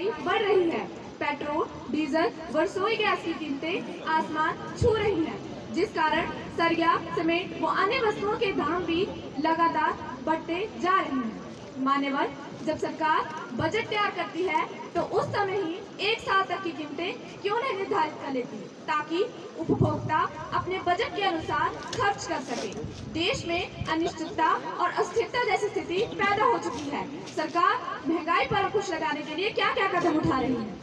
महंगाई बढ़ रही है। पेट्रोल, डीजल व रसोई गैस की कीमतें आसमान छू रही हैं, जिस कारण सरिया, सीमेंट व अन्य वस्तुओं के दाम भी लगातार बढ़ते जा रहे हैं। मान्यवर, जब सरकार बजट तैयार करती है तो उस समय ही एक साल तक की कीमतें क्यों नहीं निर्धारित कर लेती, ताकि उपभोक्ता अपने बजट के अनुसार खर्च कर सके। देश में अनिश्चितता और अस्थिरता जैसी स्थिति पैदा हो चुकी है। सरकार महंगाई पर अंकुश लगाने के लिए क्या क्या कदम उठा रही है?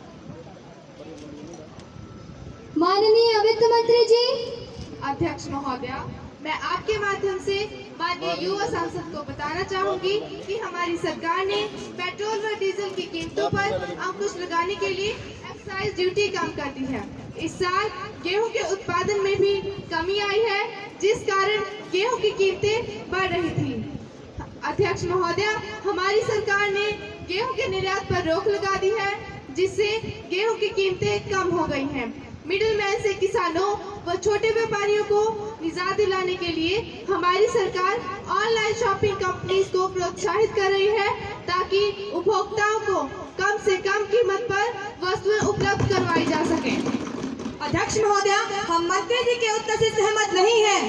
माननीय वित्त मंत्री जी। अध्यक्ष महोदया, मैं आपके माध्यम से माननीय युवा सांसद को बताना चाहूंगी कि हमारी सरकार ने पेट्रोल व डीजल की कीमतों पर अंकुश लगाने के लिए एक्साइज ड्यूटी कम कर दी है। इस साल गेहूं के उत्पादन में भी कमी आई है, जिस कारण गेहूं की कीमतें बढ़ रही थी। अध्यक्ष महोदया, हमारी सरकार ने गेहूं के निर्यात पर रोक लगा दी है, जिससे गेहूं की कीमतें कम हो गई हैं। मिडिल मैन से किसानों व छोटे व्यापारियों को निजात दिलाने के लिए हमारी सरकार ऑनलाइन शॉपिंग कंपनीज को प्रोत्साहित कर रही है, ताकि उपभोक्ताओं को कम से कम कीमत पर वस्तुएं उपलब्ध करवाई जा सके। अध्यक्ष महोदया, हम मंत्री जी के उत्तर से सहमत नहीं हैं।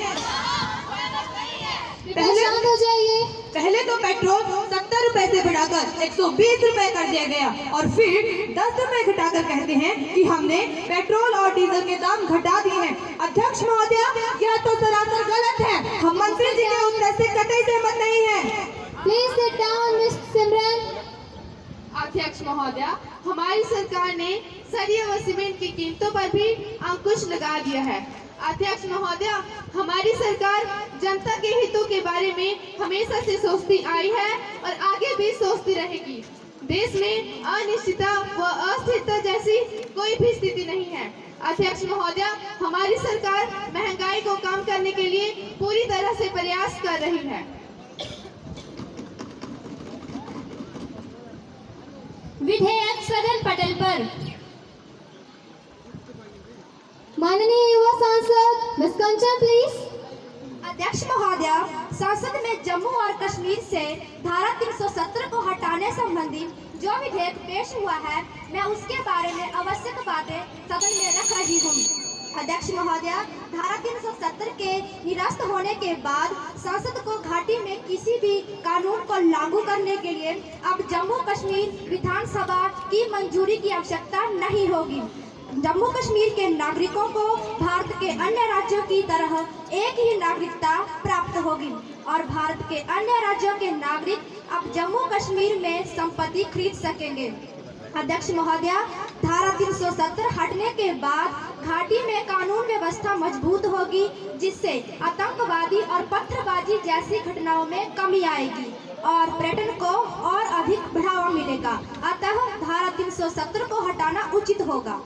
शांत हो जाइए। पहले तो पेट्रोल 70 रुपए से बढ़ाकर 120 रुपए कर दिया गया और फिर 10 रुपए घटाकर कहते हैं कि हमने पेट्रोल और डीजल के दाम घटा दिए हैं। अध्यक्ष महोदया, यह तो सरासर गलत है। हम मंत्री जी के उत्तर से कतई सहमत नहीं हैं। प्लीज सिट डाउन मिस सिमरन। अध्यक्ष महोदया, हमारी सरकार ने सरिया व सीमेंट की कीमतों पर भी अंकुश लगा दिया है। अध्यक्ष महोदया, हमारी सरकार जनता के हितों के बारे में हमेशा से सोचती आई है और आगे भी सोचती रहेगी। देश में अनिश्चितता व अस्थिरता जैसी कोई भी स्थिति नहीं है। अध्यक्ष महोदया, हमारी सरकार महंगाई को कम करने के लिए पूरी तरह से प्रयास कर रही है। विधेयक सदन पटल पर। माननीय युवा सांसद मिस कंचन प्लीज। अध्यक्ष महोदया, संसद में जम्मू और कश्मीर से धारा 370 को हटाने संबंधी जो विधेयक पेश हुआ है, मैं उसके बारे में आवश्यक बातें सदन में रख रही हूँ। अध्यक्ष महोदया, धारा 370 के निरस्त होने के बाद संसद को घाटी में किसी भी कानून को लागू करने के लिए अब जम्मू कश्मीर विधानसभा की मंजूरी की आवश्यकता नहीं होगी। जम्मू कश्मीर के नागरिकों को भारत के अन्य राज्यों की तरह एक ही नागरिकता प्राप्त होगी और भारत के अन्य राज्यों के नागरिक अब जम्मू कश्मीर में संपत्ति खरीद सकेंगे। अध्यक्ष महोदया, धारा 370 हटने के बाद घाटी में कानून व्यवस्था मजबूत होगी, जिससे आतंकवादी और पत्थरबाजी जैसी घटनाओं में कमी आएगी और पर्यटन को और अधिक बढ़ावा मिलेगा। अतः धारा 370 को हटाना उचित होगा।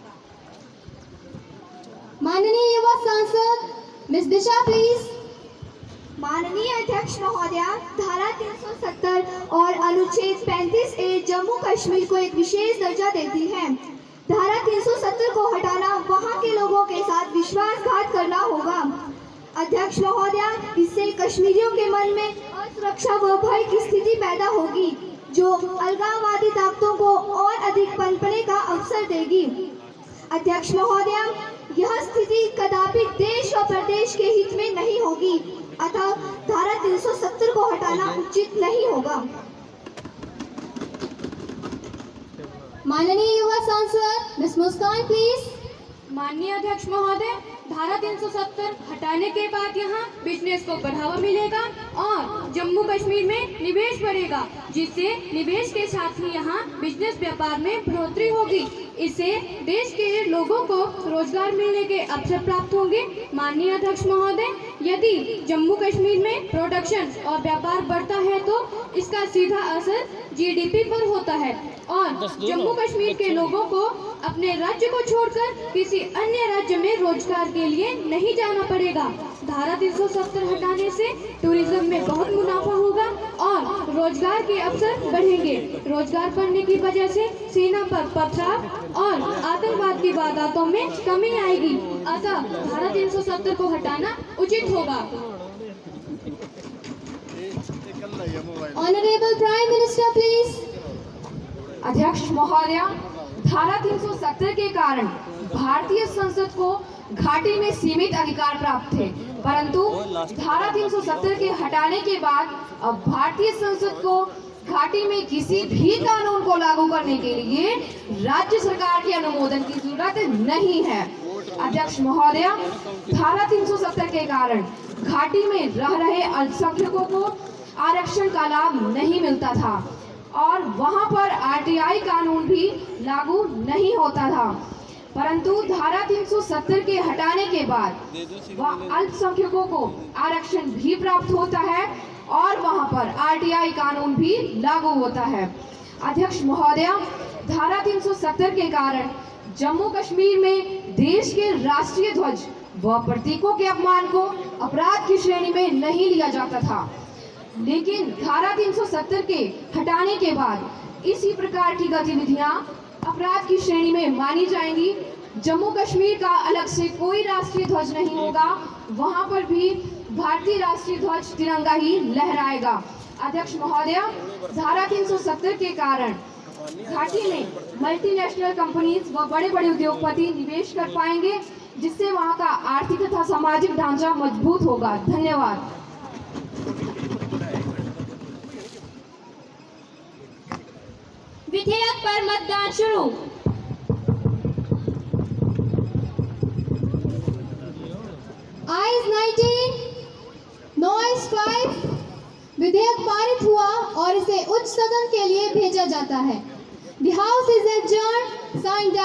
माननीय युवा सांसद मिस दिशा प्लीज। माननीय अध्यक्ष महोदया, धारा 370 और अनुच्छेद 35A जम्मू कश्मीर को एक विशेष दर्जा देती है। धारा 370 को हटाना वहां के लोगों के साथ विश्वासघात करना होगा। अध्यक्ष महोदया, इससे कश्मीरियों के मन में असुरक्षा व भय की स्थिति पैदा होगी, जो अलगाववादी ताकतों को और अधिक पनपने का अवसर देगी। अध्यक्ष महोदया, यह स्थिति कदापि देश और प्रदेश के हित में नहीं होगी, अतः धारा 370 को हटाना उचित नहीं होगा। माननीय युवा सांसद मिस मुस्कान प्लीज। माननीय अध्यक्ष महोदय, धारा 370 हटाने के बाद यहाँ बिजनेस को बढ़ावा मिलेगा और जम्मू कश्मीर में निवेश बढ़ेगा, जिससे निवेश के साथ ही यहाँ बिजनेस व्यापार में बढ़ोतरी होगी। इससे देश के लोगों को रोजगार मिलने के अवसर प्राप्त होंगे। माननीय अध्यक्ष महोदय, यदि जम्मू कश्मीर में प्रोडक्शन और व्यापार बढ़ता है तो इसका सीधा असर जीडीपी पर होता है और जम्मू कश्मीर के लोगों को अपने राज्य को छोड़कर किसी अन्य राज्य में रोजगार के लिए नहीं जाना पड़ेगा। धारा 370 हटाने से टूरिज्म में बहुत मुनाफा होगा और रोजगार के अवसर बढ़ेंगे। रोजगार बढ़ने की वजह से सेना पर पथराव और आतंकवाद की वारदातों में कमी आएगी। अतः धारा 370 को हटाना उचित होगा। Honourable prime minister please. अध्यक्ष महोदय, धारा 370 के कारण भारतीय संसद को घाटी में सीमित अधिकार प्राप्त थे, परंतु धारा 370 के हटाने के बाद अब भारतीय संसद को घाटी में किसी भी कानून को लागू करने के लिए राज्य सरकार के अनुमोदन की जरूरत नहीं है। अध्यक्ष महोदय, धारा 370 के कारण घाटी में रह रहे अल्पसंख्यकों को आरक्षण का लाभ नहीं मिलता था और वहां पर आरटीआई कानून भी लागू नहीं होता था, परंतु धारा 370 के हटाने के बाद अल्पसंख्यकों को आरक्षण भी प्राप्त होता है और वहां पर आरटीआई कानून भी लागू होता है। अध्यक्ष महोदय, धारा 370 के कारण जम्मू कश्मीर में देश के राष्ट्रीय ध्वज व प्रतीकों के अपमान को अपराध की श्रेणी में नहीं लिया जाता था, लेकिन धारा 370 के हटाने के बाद इसी प्रकार की गतिविधियां अपराध की श्रेणी में मानी जाएंगी। जम्मू कश्मीर का अलग से कोई राष्ट्रीय ध्वज नहीं होगा, वहां पर भी भारतीय राष्ट्रीय ध्वज तिरंगा ही लहराएगा। अध्यक्ष महोदय, धारा 370 के कारण घाटी में मल्टीनेशनल कंपनीज व बड़े बड़े उद्योगपति निवेश कर पाएंगे, जिससे वहां का आर्थिक तथा सामाजिक ढांचा मजबूत होगा। धन्यवाद। विधेयक पर मतदान शुरू। Eyes 19, noise 5। विधेयक पारित हुआ और इसे उच्च सदन के लिए भेजा जाता है। The House is adjourned. Signed,